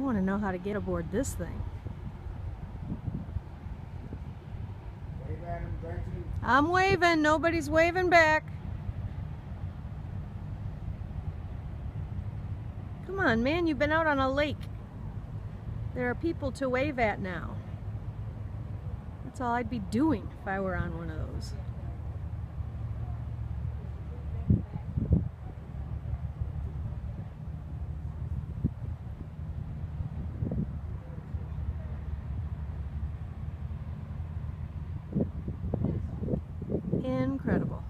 want to know how to get aboard this thing. Wave at him, Gretchen. I'm waving. Nobody's waving back. Come on, man. You've been out on a lake. There are people to wave at now. That's all I'd be doing if I were on one of those. Incredible.